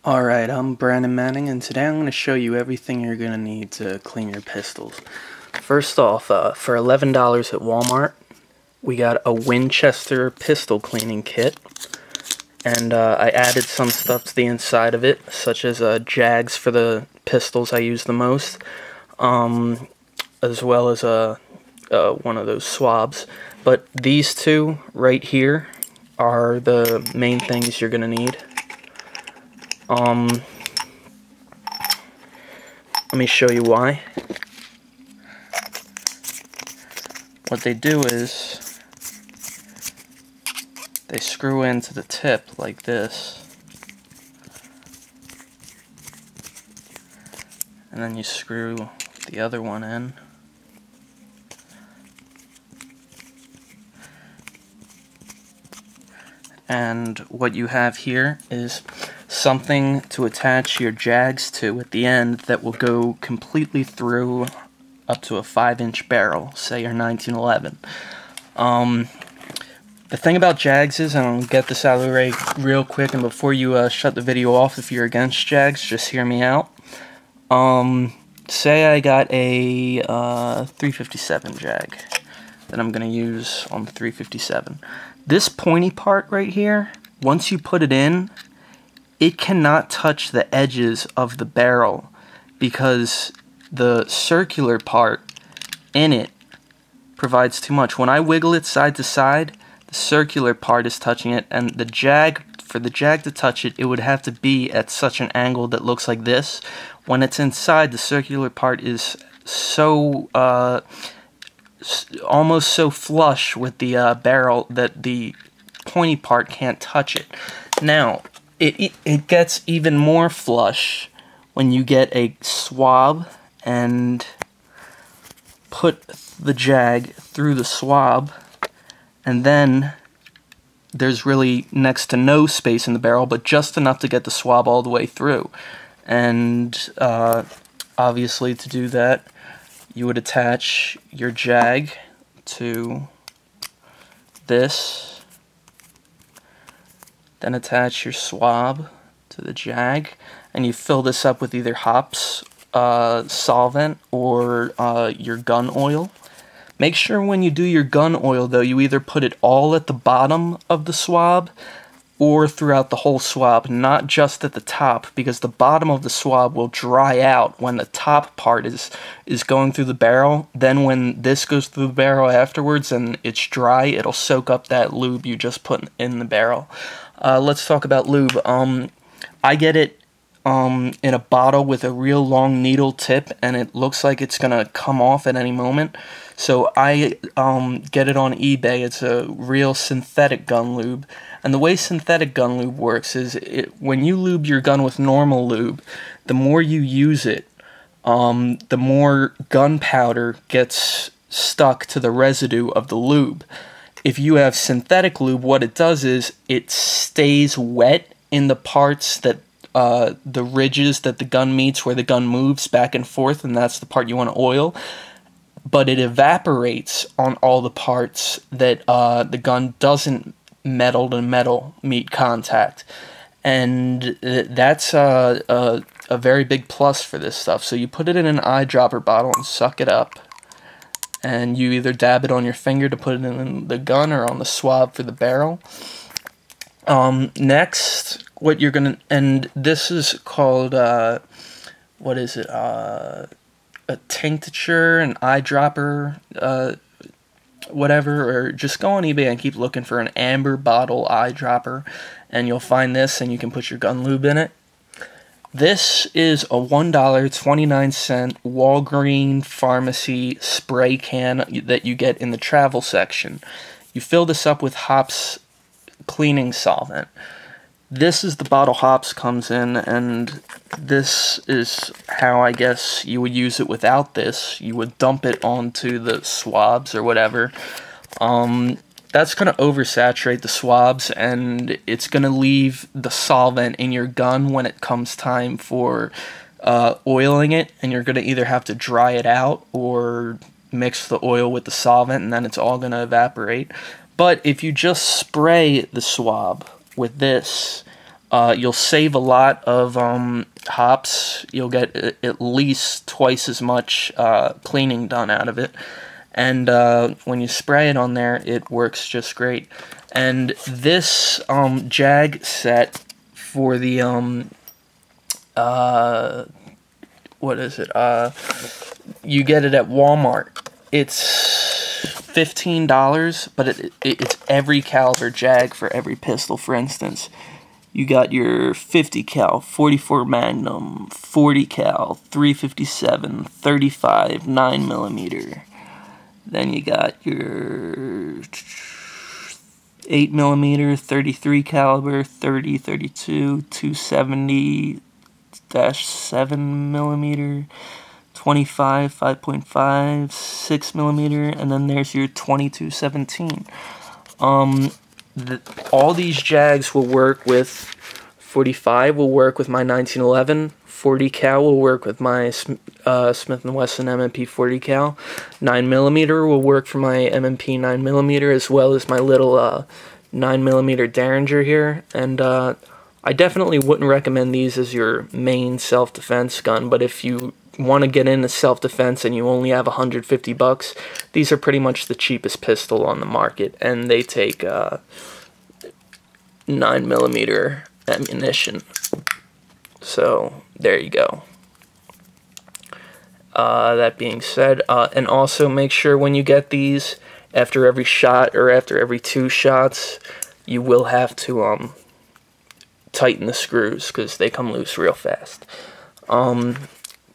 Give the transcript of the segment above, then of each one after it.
Alright, I'm Brandon Manning, and today I'm going to show you everything you're going to need to clean your pistols. First off, for $11 at Walmart, we got a Winchester pistol cleaning kit, and I added some stuff to the inside of it, such as jags for the pistols I use the most, as well as one of those swabs. But these two right here are the main things you're going to need. Let me show you why. What they do is they screw into the tip like this, and then you screw the other one in. And what you have here is something to attach your jags to at the end that will go completely through up to a 5-inch barrel, say your 1911. The thing about jags is, and I'll get this out of the way real quick, and before you shut the video off, if you're against jags, just hear me out. Say I got a 357 jag that I'm going to use on the 357. This pointy part right here, once you put it in, it cannot touch the edges of the barrel because the circular part in it provides too much. When I wiggle it side to side, the circular part is touching it, and the jag, for the jag to touch it, it would have to be at such an angle that looks like this. When it's inside, the circular part is so almost so flush with the barrel that the pointy part can't touch it. Now, it gets even more flush when you get a swab and put the jag through the swab, and then there's really next to no space in the barrel, but just enough to get the swab all the way through. And obviously, to do that, you would attach your jag to this, then attach your swab to the jag, and you fill this up with either hops solvent or your gun oil. Make sure when you do your gun oil, though, you either put it all at the bottom of the swab or throughout the whole swab, not just at the top, because the bottom of the swab will dry out when the top part is going through the barrel. Then when this goes through the barrel afterwards and it's dry, it'll soak up that lube you just put in the barrel. Let's talk about lube. I get it in a bottle with a real long needle tip, and it looks like it's gonna come off at any moment. So I get it on eBay. It's a real synthetic gun lube. And the way synthetic gun lube works is when you lube your gun with normal lube, the more you use it, the more gunpowder gets stuck to the residue of the lube. If you have synthetic lube, what it does is it stays wet in the parts that the ridges that the gun meets, where the gun moves back and forth, and that's the part you want to oil. But it evaporates on all the parts that the gun doesn't metal to metal meet contact, and that's a very big plus for this stuff. So you put it in an eyedropper bottle and suck it up, and you either dab it on your finger to put it in the gun or on the swab for the barrel. Next, what you're gonna, and this is called what is it, a tincture, an eyedropper, whatever, or just go on eBay and keep looking for an amber bottle eyedropper, and you'll find this, and you can put your gun lube in it. This is a $1.29 Walgreens pharmacy spray can that you get in the travel section. You fill this up with hops cleaning solvent. This is the bottle hops comes in, and this is how I guess you would use it without this. You would dump it onto the swabs or whatever. That's going to oversaturate the swabs, and it's going to leave the solvent in your gun when it comes time for oiling it, and you're going to either have to dry it out or mix the oil with the solvent, and then it's all going to evaporate. But if you just spray the swab with this, You'll save a lot of hops. You'll get at least twice as much cleaning done out of it. And when you spray it on there, it works just great. And this jag set for the what is it? You get it at Walmart. It's $15, but it's every caliber jag for every pistol. For instance, you got your 50 cal, 44 Magnum, 40 cal, 357, 35, 9mm. Then you got your 8mm, 33 caliber, 30, 32, 270 7mm, 25, 5.5, 6mm, and then there's your 2217. All these jags will work with 45 will work with my 1911, 40 cal will work with my Smith & Wesson M&P 40 cal, 9mm will work for my M&P 9mm, as well as my little 9mm Derringer here. And I definitely wouldn't recommend these as your main self-defense gun, but if you want to get into self-defense and you only have $150, these are pretty much the cheapest pistol on the market, and they take 9mm ammunition. So there you go. That being said, and also make sure when you get these, after every shot or after every 2 shots, you will have to tighten the screws because they come loose real fast.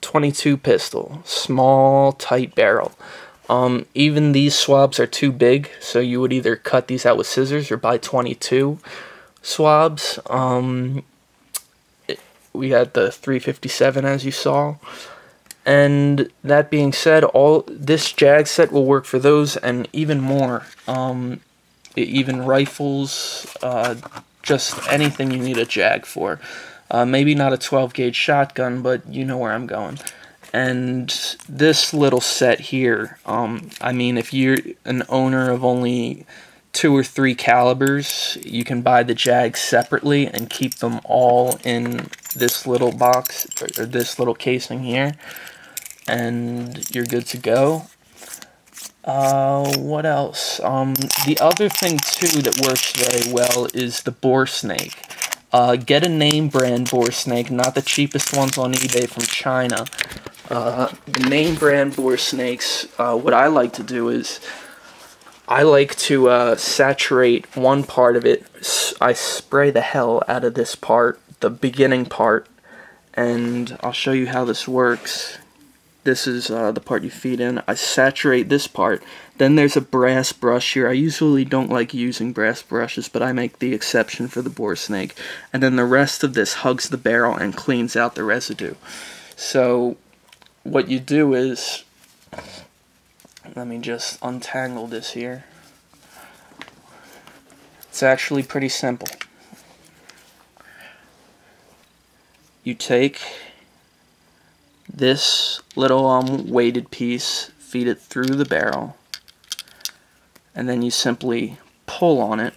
22 pistol, small, tight barrel. Even these swabs are too big, so you would either cut these out with scissors or buy 22 swabs. We had the 357 as you saw. And that being said, this jag set will work for those and even more. Even rifles, just anything you need a jag for. Maybe not a 12 gauge shotgun, but you know where I'm going. And this little set here, I mean, if you're an owner of only 2 or 3 calibers, you can buy the jags separately and keep them all in this little box, or this little casing here, and you're good to go. What else? The other thing too that works very well is the bore snake. Get a name brand bore snake, not the cheapest ones on eBay from China. The name brand bore snakes, what I like to do is I like to saturate one part of it. I spray the hell out of this part, the beginning part, and I'll show you how this works. This is the part you feed in. I saturate this part. Then there's a brass brush here. I usually don't like using brass brushes, but I make the exception for the bore snake. And then the rest of this hugs the barrel and cleans out the residue. So what you do is, let me just untangle this here. It's actually pretty simple. You take this little weighted piece, feed it through the barrel, and then you simply pull on it.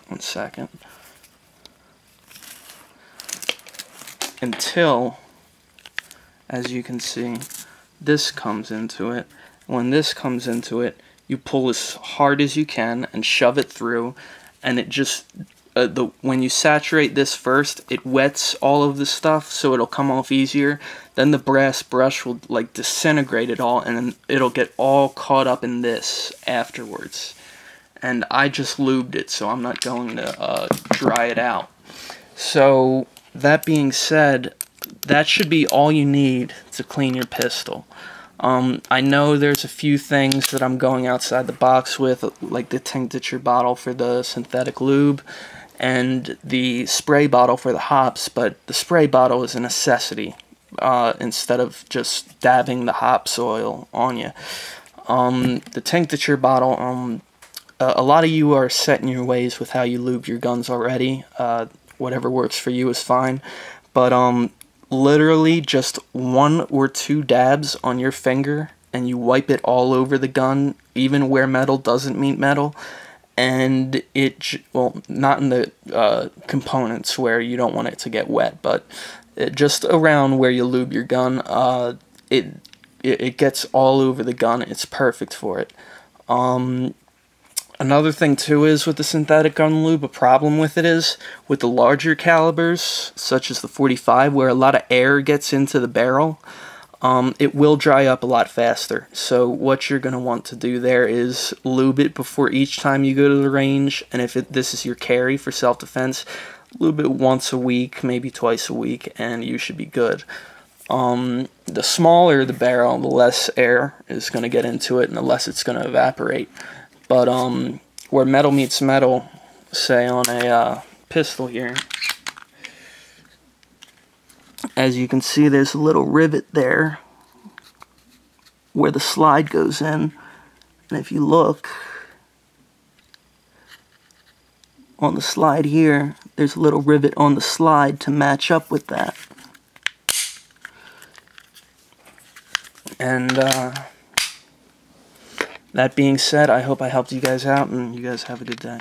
One second. Until, as you can see, this comes into it. When this comes into it, you pull as hard as you can and shove it through, and it just when you saturate this first, it wets all of the stuff, so it'll come off easier. Then the brass brush will like disintegrate it all, and then it'll get all caught up in this afterwards. And I just lubed it, so I'm not going to dry it out. So that being said, that should be all you need to clean your pistol. I know there's a few things that I'm going outside the box with, like the tincture bottle for the synthetic lube and the spray bottle for the hops, but the spray bottle is a necessity instead of just dabbing the hops oil on you. The tincture bottle, a lot of you are set in your ways with how you lube your guns already. Whatever works for you is fine, but literally just 1 or 2 dabs on your finger and you wipe it all over the gun, even where metal doesn't meet metal, and well, not in the components where you don't want it to get wet, but just around where you lube your gun. It gets all over the gun. It's perfect for it. Another thing too is with the synthetic gun lube, a problem with it is with the larger calibers, such as the 45, where a lot of air gets into the barrel, it will dry up a lot faster. So what you're going to want to do there is lube it before each time you go to the range, and if this is your carry for self-defense, lube it once a week, maybe twice a week, and you should be good. The smaller the barrel, the less air is going to get into it, and the less it's going to evaporate. But where metal meets metal, say on a pistol here, as you can see, there's a little rivet there where the slide goes in, and if you look on the slide here, there's a little rivet on the slide to match up with that. And that being said, I hope I helped you guys out, and you guys have a good day.